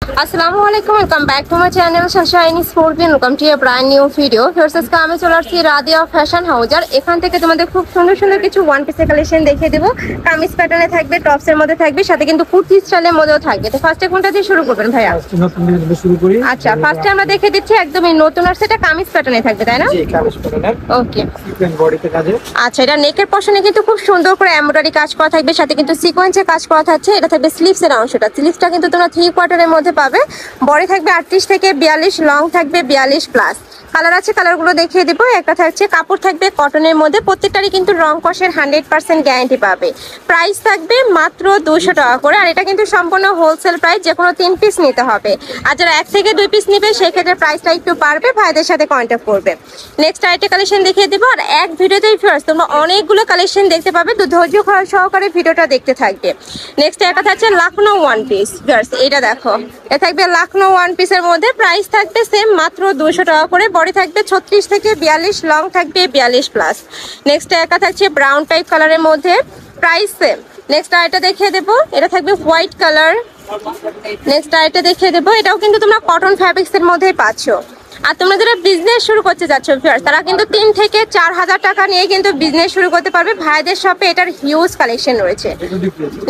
আসসালামু আলাইকুম, welcome back to my channel Sunshine sports. Welcome to A brand new video. First আজকে আমি চলে আসছি রাদিয়া ফ্যাশন হাউস। আর এখান থেকে তোমাদের খুব সুন্দর সুন্দর কিছু ওয়ান পিসের কালেকশন দেখিয়ে দেবো। কামিজ প্যাটার্নে থাকবে, টপসের মধ্যে থাকবে, সাথে কিন্তু কুর্তি স্টাইলের মধ্যেও থাকবে। তো ফার্স্টে কোনটা দিয়ে শুরু করবেন ভাইয়া? শুরু করি। আচ্ছা, ফার্স্টে আমরা দেখে দিচ্ছি একদমই নতুন আসছে, এটা কামিজ প্যাটার্নে থাকবে, তাই না? জি, কামিজ প্যাটার্নের ওকে। সিকোয়েন্স বডিতে কাজে। আচ্ছা, এটা নেকের পশনে কিন্তু খুব সুন্দর করে এমব্রয়ডারি কাজ করা থাকবে, সাথে কিন্তু সিকোয়েন্সে কাজ করা থাকছে। এটা থাকবে স্লিভসের অংশটা। স্লিভসটা কিন্তু তোমরা 3 কোয়ার্টারের মধ্যে পাবে। বডি থাকবে 38 থেকে 42, লং থাকবে 42 প্লাস। কালার আছে, কালারগুলো দেখিয়ে দিব। একটা থাকছে কাপড় থাকবে কটনের মধ্যে, প্রত্যেকটারই কিন্তু রং কষের 100% গ্যারান্টি পাবে। প্রাইস থাকবে মাত্র 200 টাকা করে। আর এটা কিন্তু সম্পূর্ণ হোলসেল প্রাইস, যে কোনো 3 পিস নিতে হবে। আর যারা 1 থেকে 2 পিস নেবে সেই ক্ষেত্রে প্রাইসটা একটু বাড়বে, ভাইদের সাথে কন্ট্যাক্ট করবে। নেক্সট আইটেম কালেকশন দেখিয়ে দিব। আর এক ভিডিওতেই ভিউয়ার্স তোমরা অনেকগুলো কালেকশন দেখতে পাবে, তো ধৈর্য সহকারে ভিডিওটা দেখতে থাকবে। নেক্সট একটা থাকছে লাখনৌ ওয়ান পিস। ভিউয়ার্স এটা দেখো, এটা থাকবে লাখনৌ ওয়ান পিসের মধ্যে। প্রাইস থাকবে সেম মাত্র 200 টাকা করে। বডি থাকবে 36 থেকে 42, লং থাকবে 42 প্লাস। নেক্সট একটা থাকছে ব্রাউন টাইপ কালারের মধ্যে, প্রাইস সেম। নেক্সট আইটা দেখিয়ে দেবো, এটা থাকবে হোয়াইট কালার। নেক্সট আইটা দেখিয়ে দেবো, এটাও কিন্তু তোমরা কটন ফ্যাব্রিক্স এর মধ্যেই পাচ্ছ। আর তোমরা যারা বিজনেস শুরু করতে যাচ্ছ ভিউয়ার্স, তারা কিন্তু 3 থেকে 4,000 টাকা নিয়ে কিন্তু বিজনেস শুরু করতে পারবে। ভাইদের শপে এটার হিউজ কালেকশন রয়েছে।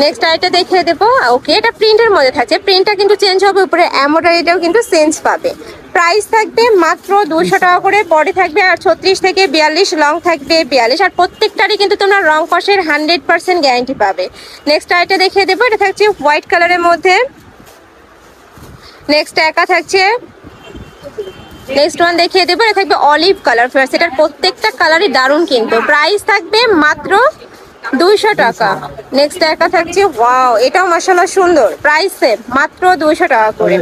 নেক্সট আইটা দেখিয়ে দেবো। ওকে, এটা প্রিন্টের মধ্যে থাকছে, প্রিন্টটা কিন্তু চেঞ্জ হবে, উপরে এমব্রয়ডারিটাও কিন্তু চেঞ্জ পাবে। প্রাইস থাকবে মাত্র 200 টাকা করে। বডি থাকবে আর 36 থেকে 42, লং থাকবে 42। আর প্রত্যেকটারই কিন্তু তোমরা রং কষের 100% গ্যারান্টি পাবে। নেক্সট আইটা দেখিয়ে দেবো, এটা থাকছে হোয়াইট কালারের মধ্যে। নেক্সট একা থাকছে, নেক্সট ওয়ান দেখিয়ে দেবো, এটা থাকবে অলিভ কালার। ফার্স্ট এটার প্রত্যেকটা কালারই দারুণ, কিন্তু প্রাইস থাকবে মাত্র 200 টাকা। নেক্সট একা থাকছে, ওয়াও, এটাও মাশাআল্লাহ সুন্দর, প্রাইস সেম মাত্র 200 টাকা করে।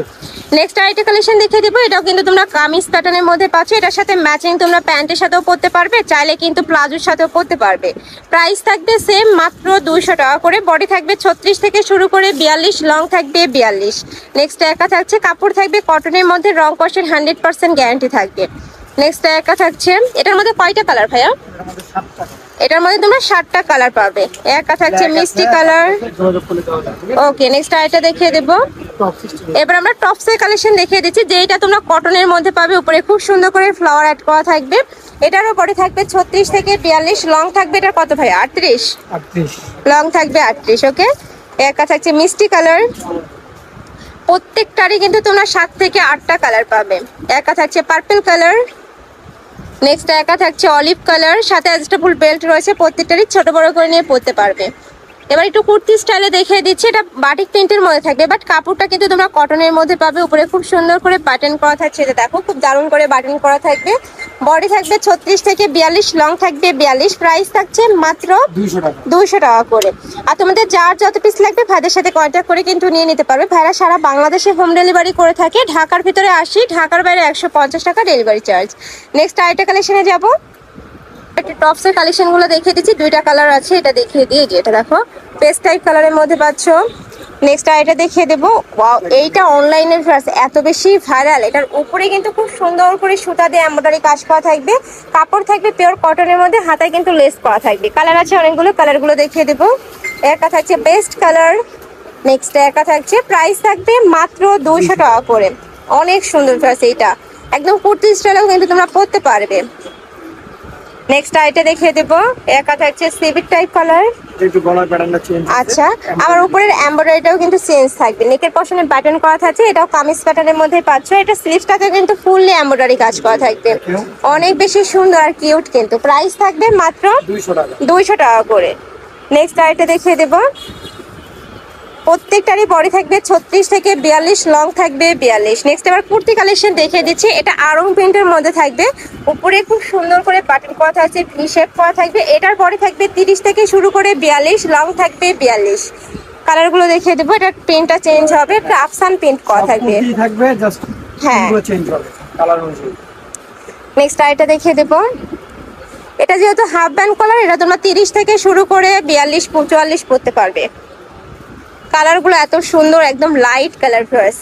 নেক্সট আইটা কালেকশন দেখিয়ে দেবো, এটাও কিন্তু তোমরা কামিজ প্যাটার্নের মধ্যে পাচ্ছ। এটার সাথে ম্যাচিং তোমরা প্যান্টের সাথেও পরতে পারবে, চাইলে কিন্তু প্লাজোর সাথেও পরতে পারবে। প্রাইস থাকবে সেম মাত্র 200 টাকা করে। বডি থাকবে 36 থেকে শুরু করে 42, লং থাকবে 42। নেক্সট একা থাকছে, কাপড় থাকবে কটনের মধ্যে, রং কষের 100% গ্যারান্টি থাকবে। নেক্সট একা থাকছে, এটার মধ্যে কয়টা কালার ভাইয়া? এটার মধ্যে তোমরা 7টা কালার পাবে। একা থাকছে মিষ্টি কালার। ওকে, নেক্সট আইটা দেখিয়ে দেবো। এবার আমরা টপসের কালেকশন দেখিয়ে দিচ্ছি, যেটা তোমরা কটনের মধ্যে পাবে। উপরে খুব সুন্দর করে ফ্লাওয়ার অ্যাড করা থাকবে। এটারও বডি থাকবে 36 থেকে 42, লং থাকবে এটা কত ভাই? 38, লং থাকবে 38। ওকে, একা থাকছে মিষ্টি কালার। প্রত্যেকটারই কিন্তু তোমরা 7 থেকে 8টা কালার পাবে। একা থাকছে পার্পল কালার। নেক্সট একা থাকছে অলিভ কালার, সাথে অ্যাডজাস্টেবল বেল্ট রয়েছে, প্রত্যেকটারই ছোট বড় করে নিয়ে পরতে পারবে। এবার একটু কুর্তি স্টাইলে দেখিয়ে দিচ্ছি। এটা বাটিক প্রিন্টের মধ্যে থাকবে, বাট কাপড়টা কিন্তু তোমরা কটনের মধ্যে পাবে। উপরে খুব সুন্দর করে বাটন করা থাকছে, এটা দেখো খুব দারুণ করে বাটন করা থাকবে। বডি থাকবে 36 থেকে 42, লং থাকবে 42। প্রাইস থাকছে মাত্র 200 টাকা করে। আর তোমাদের যার যত পিস লাগবে ভাইদের সাথে কন্ট্যাক্ট করে কিন্তু নিয়ে নিতে পারবে। ভাইরা সারা বাংলাদেশে হোম ডেলিভারি করে থাকে। ঢাকার ভিতরে 80, ঢাকার বাইরে 150 টাকা ডেলিভারি চার্জ। নেক্সট আইটা কালেকশনে যাবো। একটা টপসের কালেকশন গুলো দেখিয়ে দিচ্ছি, 2টা কালার আছে, এটা দেখিয়ে দিয়ে, এটা দেখো পেস্ট টাইপ কালারের মধ্যে পাচ্ছ। নেক্সট আইটা দেখিয়ে দেবো। ওয়াও, এইটা অনলাইনের ফ্যাশন এত বেশি ভাইরাল। এটার উপরে কিন্তু খুব সুন্দর করে সুতা দিয়ে এমব্রয়ডারি কাজ করা থাকবে। কাপড় থাকবে পিওর কটনের মধ্যে, হাতায় কিন্তু লেস করা থাকবে। কালার আছে অনেকগুলো, কালারগুলো দেখিয়ে দেবো। একটা থাকছে পেস্ট কালার। নেক্সট একা থাকছে, প্রাইস থাকবে মাত্র 200 টাকা করে। অনেক সুন্দর ফ্যাশন, এইটা একদম কুর্তি স্টাইলেও কিন্তু তোমরা পরতে পারবে। নেক্সট আইটা দেখিয়ে দেবো। একা থাকছে সিভিট টাইপ কালার। আচ্ছা, আমার উপরের এমব্রয়ডারিটাও কিন্তু চেঞ্জ থাকবে। নেকের পশনে বাটন করা থাকছে, এটাও কামিজ প্যাটার্নের মধ্যে পাচ্ছ। এটা স্লিভসটাতে কিন্তু ফুললি এমব্রয়ডারি কাজ করা থাকবে, অনেক বেশি সুন্দর আর কিউট। কিন্তু প্রাইস থাকবে মাত্র 200 টাকা করে। নেক্সট আইটা দেখিয়ে দেবো। প্রত্যেকটারই বডি থাকবে 36 থেকে 42, লং থাকবে 42। নেক্সট এবার কুর্তি কালেকশন দেখিয়ে দিচ্ছি। এটা আড়ং প্রিন্টের মধ্যে থাকবে, উপরে খুব সুন্দর করে বাটন করা থাকছে, ভি শেপ করা থাকবে। এটার বডি থাকবে 30 থেকে শুরু করে 42, লং থাকবে 42। কালারগুলো দেখিয়ে দেবো। এটা প্রিন্টটা চেঞ্জ হবে, একটা আফসান প্রিন্ট করা থাকবে। হ্যাঁ, নেক্সট আইটা দেখিয়ে দেবো। এটা যেহেতু হাফ ব্যান্ড কলার, এটা তোমরা 30 থেকে শুরু করে 42, 44 পরতে পারবে। কালারগুলো এত সুন্দর, একদম light colour fresh.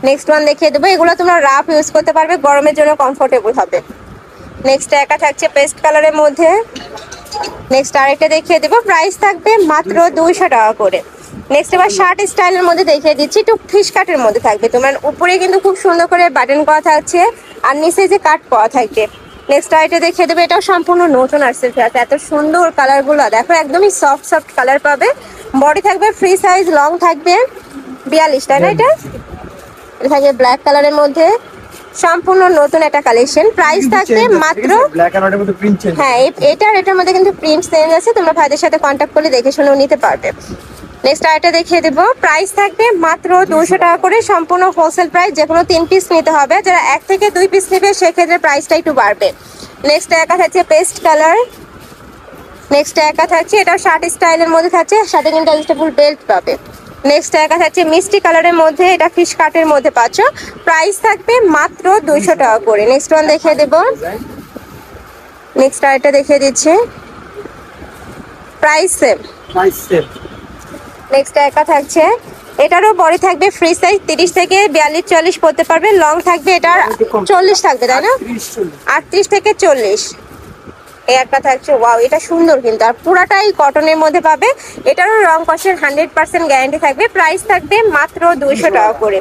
Next one দেখিয়ে দেবো। এগুলো তোমরা রাফ ইউজ করতে পারবে, গরমের জন্য কমফোর্টেবল হবে। নেক্সট একা থাকছে পেস্ট কালারের মধ্যে। নেক্সট আরেকটা দেখিয়ে দেবো। প্রাইস থাকবে মাত্র 200 টাকা করে। নেক্সট এবার শার্ট স্টাইলের মধ্যে দেখিয়ে দিচ্ছি, একটু ফিশ কাটের মধ্যে থাকবে। তোমার উপরে কিন্তু খুব সুন্দর করে বাটন করা থাকছে আর নিচে যে কাট করা থাকবে। নেক্সট আইটে দেখিয়ে দেবে, এটাও সম্পূর্ণ নতুন আসছে, এত সুন্দর কালারগুলো দেখো, একদমই সফট সফট কালার পাবে। বডি থাকবে ফ্রি সাইজ, লং থাকবে 42, তাই না? এটা থাকবে ব্ল্যাক কালারের মধ্যে, সম্পূর্ণ নতুন একটা কালেকশন। প্রাইস থাকবে মাত্র, ব্ল্যাক এন্ড হোয়াইটের মধ্যে প্রিন্ট চেঞ্জ। হ্যাঁ এটার মধ্যে কিন্তু প্রিন্ট চেঞ্জ আছে, তোমরা ভাইদের সাথে কন্ট্যাক্ট করলে দেখে শুনেও নিতে পারবে। নেক্সট আইটা দেখিয়ে দেবো, প্রাইস থাকবে মাত্র 200 টাকা করে, সম্পূর্ণ হোলসেল প্রাইস। যে কোনো 3 পিস নিতে হবে, যারা 1 থেকে 2 পিস নেবে সেক্ষেত্রে প্রাইসটা একটু বাড়বে। নেক্সট একা থাকছে পেস্ট কালার, নেক্সট একা থাকছে এটাও শার্ট স্টাইলের মধ্যে থাকছে, সাথে কিন্তু অ্যাডজাস্টেবল বেল্ট পাবে। নেক্সট একা থাকছে মিষ্টি কালারের মধ্যে, এটা ফিশ কাটের মধ্যে পাচ্ছ, প্রাইস থাকবে মাত্র 200 টাকা করে। নেক্সট ওয়ান দেখিয়ে দেবো, নেক্সট আইটা দেখিয়ে দিচ্ছি, প্রাইস সেম। নেক্সট একা থাকছে, এটারও বডি থাকবে ফ্রি সাইজ, 30 থেকে 42-44 পড়তে পারবে, লং থাকবে এটার 40 থাকবে, তাই না? 38 থেকে 40 এই একটা থাকছে। ওয়াও, এটা সুন্দর কিন্তু, আর পুরাটাই কটনের মধ্যে পাবে। এটারও রং কষের 100% গ্যারান্টি থাকবে। প্রাইস থাকবে মাত্র 200 টাকা করে।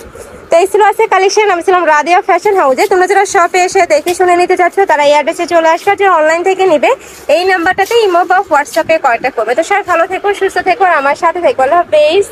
তো এই ছিল আছে কালেকশন। আমি ছিলাম রাদিয়া ফ্যাশন হাউসে। তোমরা যারা শপে এসে দেখে শুনে নিতে চাচ্ছ তারা এই অ্যাড্রেসে চলে আসবে, যে অনলাইন থেকে নিবে এই নাম্বারটাতে ইমো বা হোয়াটসঅ্যাপে কন্ট্যাক্ট করবে। তো সবাই ভালো থেকো, সুস্থ থেকো, আর আমার সাথে থেকো। আল্লাহ হাফেজ।